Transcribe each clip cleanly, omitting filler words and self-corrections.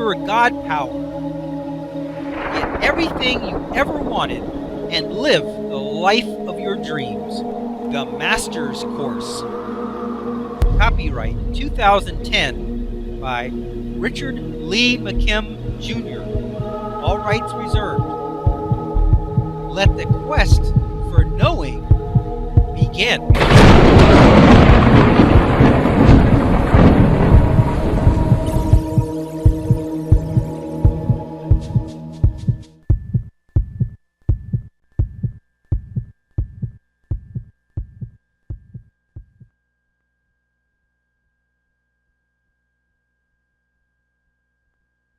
your God power. Get everything you ever wanted and live the life of your dreams. The Master's Course. Copyright 2010 by Richard Lee McKim Jr. All rights reserved. Let the quest for knowing begin.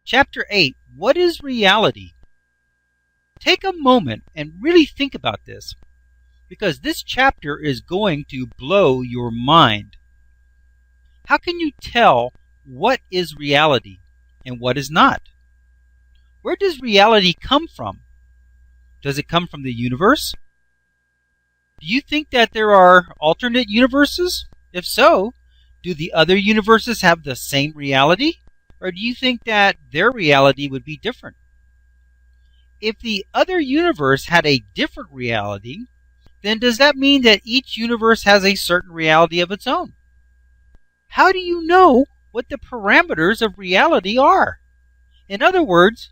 Chapter 8. What is reality? Take a moment and really think about this, because this chapter is going to blow your mind. How can you tell what is reality and what is not? Where does reality come from? Does it come from the universe? Do you think that there are alternate universes? If so, do the other universes have the same reality? Or do you think that their reality would be different? If the other universe had a different reality, then does that mean that each universe has a certain reality of its own? How do you know what the parameters of reality are? In other words,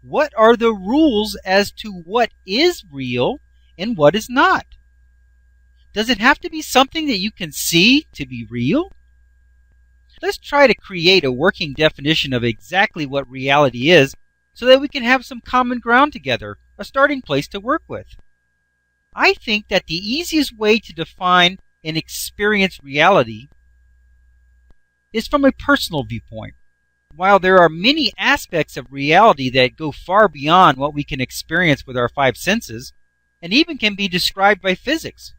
what are the rules as to what is real and what is not? Does it have to be something that you can see to be real? Let's try to create a working definition of exactly what reality is so that we can have some common ground together, a starting place to work with. I think that the easiest way to define and experience reality is from a personal viewpoint. While there are many aspects of reality that go far beyond what we can experience with our five senses, and even can be described by physics,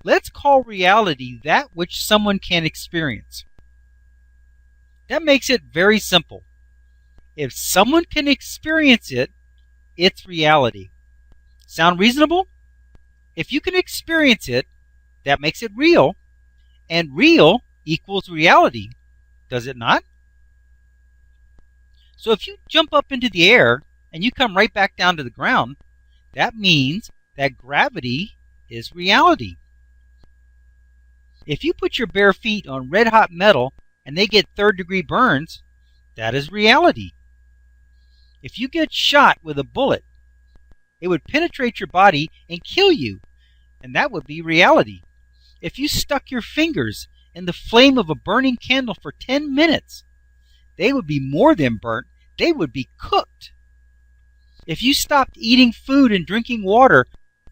let's call reality that which someone can experience. That makes it very simple. If someone can experience it, it's reality. Sound reasonable? If you can experience it, that makes it real, and real equals reality, does it not? So if you jump up into the air and you come right back down to the ground, that means that gravity is reality. If you put your bare feet on red-hot metal and they get third-degree burns, that is reality. If you get shot with a bullet, it would penetrate your body and kill you, and that would be reality. If you stuck your fingers in the flame of a burning candle for 10 minutes, they would be more than burnt, they would be cooked. If you stopped eating food and drinking water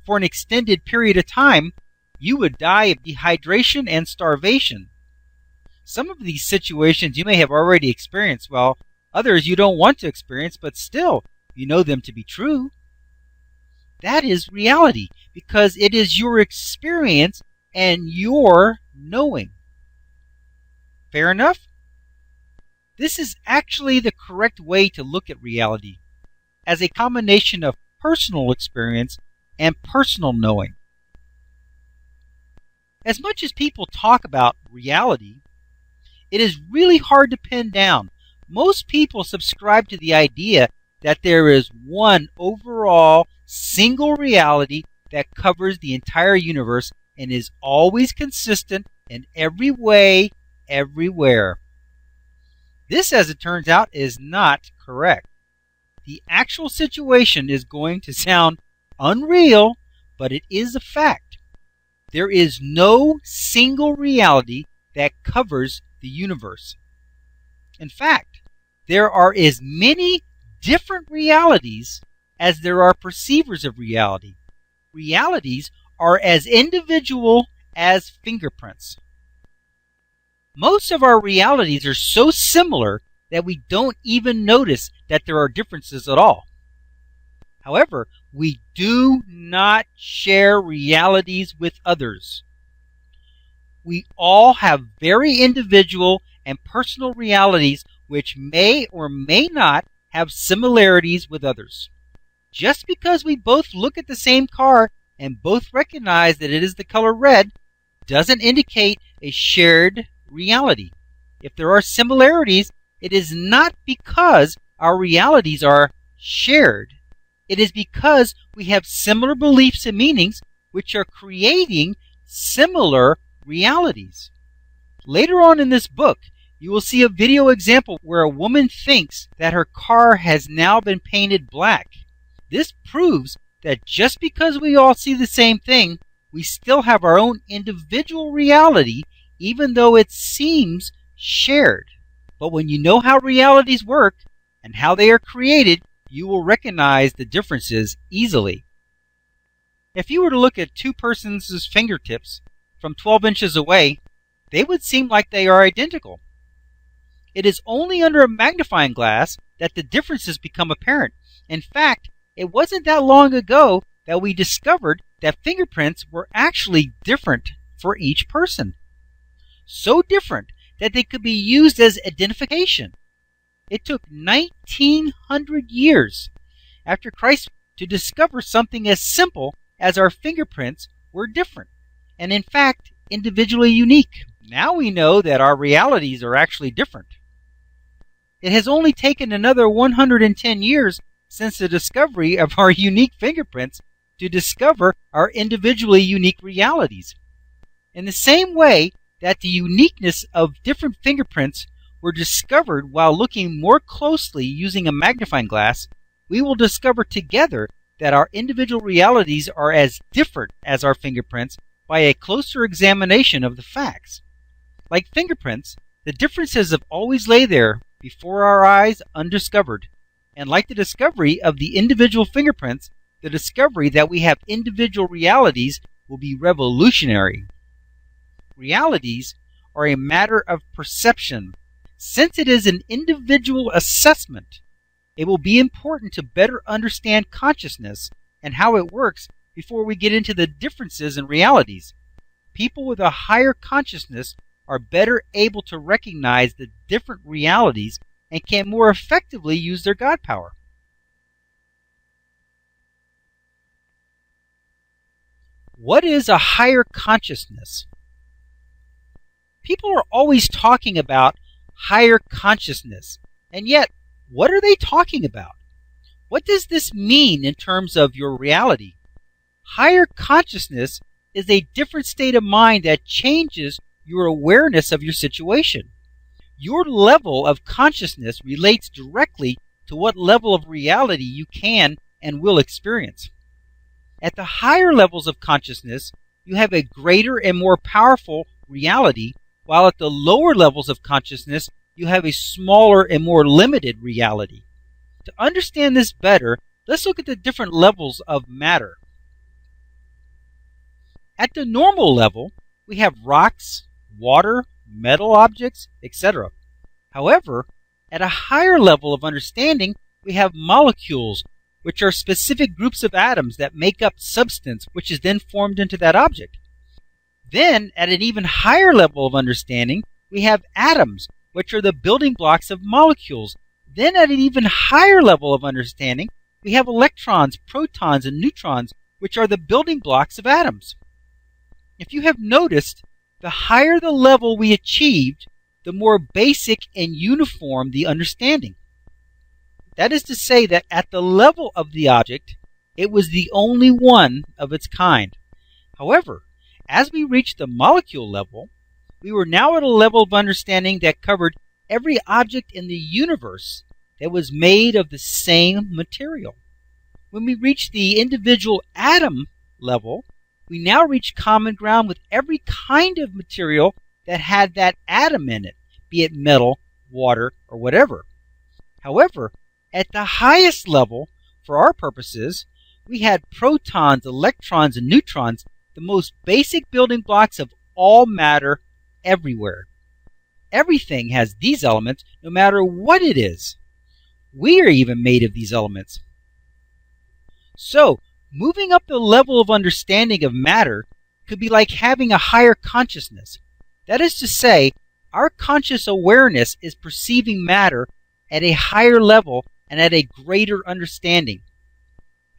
for an extended period of time, you would die of dehydration and starvation. Some of these situations you may have already experienced, while others you don't want to experience, but still you know them to be true. That is reality, because it is your experience and your knowing. Fair enough? This is actually the correct way to look at reality, as a combination of personal experience and personal knowing. As much as people talk about reality, it is really hard to pin down. Most people subscribe to the idea that there is one overall single reality that covers the entire universe and is always consistent in every way, everywhere. This, as it turns out, is not correct. The actual situation is going to sound unreal, but it is a fact. There is no single reality that covers the universe. In fact, there are as many different realities as there are perceivers of reality. Realities are as individual as fingerprints. Most of our realities are so similar that we don't even notice that there are differences at all. However, we do not share realities with others. We all have very individual and personal realities which may or may not have similarities with others. Just because we both look at the same car and both recognize that it is the color red doesn't indicate a shared reality. If there are similarities, it is not because our realities are shared. It is because we have similar beliefs and meanings which are creating similar realities. Later on in this book, you will see a video example where a woman thinks that her car has now been painted black. This proves that just because we all see the same thing, we still have our own individual reality, even though it seems shared. But when you know how realities work and how they are created, you will recognize the differences easily. If you were to look at two persons' fingertips from 12 inches away, they would seem like they are identical. It is only under a magnifying glass that the differences become apparent. In fact, it wasn't that long ago that we discovered that fingerprints were actually different for each person. So different that they could be used as identification. It took 1900 years after Christ to discover something as simple as our fingerprints were different, and in fact, individually unique. Now we know that our realities are actually different. It has only taken another 110 years since the discovery of our unique fingerprints to discover our individually unique realities. In the same way that the uniqueness of different fingerprints were discovered while looking more closely using a magnifying glass, we will discover together that our individual realities are as different as our fingerprints by a closer examination of the facts. Like fingerprints, the differences have always lay there before our eyes undiscovered. And like the discovery of the individual fingerprints, the discovery that we have individual realities will be revolutionary. Realities are a matter of perception. Since it is an individual assessment, it will be important to better understand consciousness and how it works before we get into the differences in realities. People with a higher consciousness are better able to recognize the different realities and can more effectively use their God power. What is a higher consciousness? People are always talking about higher consciousness, and yet, what are they talking about? What does this mean in terms of your reality? Higher consciousness is a different state of mind that changes your awareness of your situation. Your level of consciousness relates directly to what level of reality you can and will experience. At the higher levels of consciousness, you have a greater and more powerful reality, while at the lower levels of consciousness, you have a smaller and more limited reality. To understand this better, let's look at the different levels of matter. At the normal level, we have rocks, water, metal objects, etc. However, at a higher level of understanding, we have molecules, which are specific groups of atoms that make up substance, which is then formed into that object. Then, at an even higher level of understanding, we have atoms, which are the building blocks of molecules. Then, at an even higher level of understanding, we have electrons, protons, and neutrons, which are the building blocks of atoms. If you have noticed, the higher the level we achieved, the more basic and uniform the understanding. That is to say that at the level of the object, it was the only one of its kind. However, as we reached the molecule level, we were now at a level of understanding that covered every object in the universe that was made of the same material. When we reached the individual atom level, we now reach common ground with every kind of material that had that atom in it, be it metal, water, or whatever. However, at the highest level, for our purposes, we had protons, electrons, and neutrons, the most basic building blocks of all matter everywhere. Everything has these elements no matter what it is. We are even made of these elements. So, moving up the level of understanding of matter could be like having a higher consciousness. That is to say, our conscious awareness is perceiving matter at a higher level and at a greater understanding.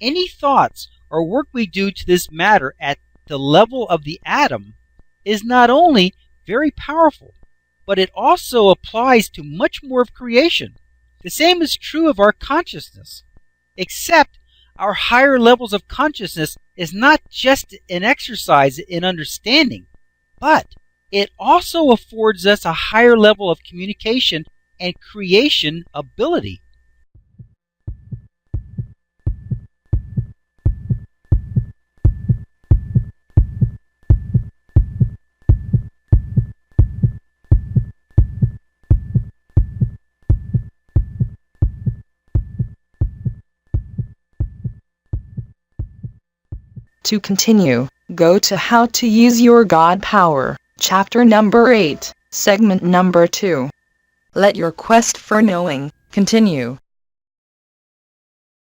Any thoughts or work we do to this matter at the level of the atom is not only very powerful, but it also applies to much more of creation. The same is true of our consciousness, except our higher levels of consciousness is not just an exercise in understanding, but it also affords us a higher level of communication and creation ability. To continue, go to How to Use Your God Power, Chapter number 8, Segment number 2. Let your quest for knowing continue.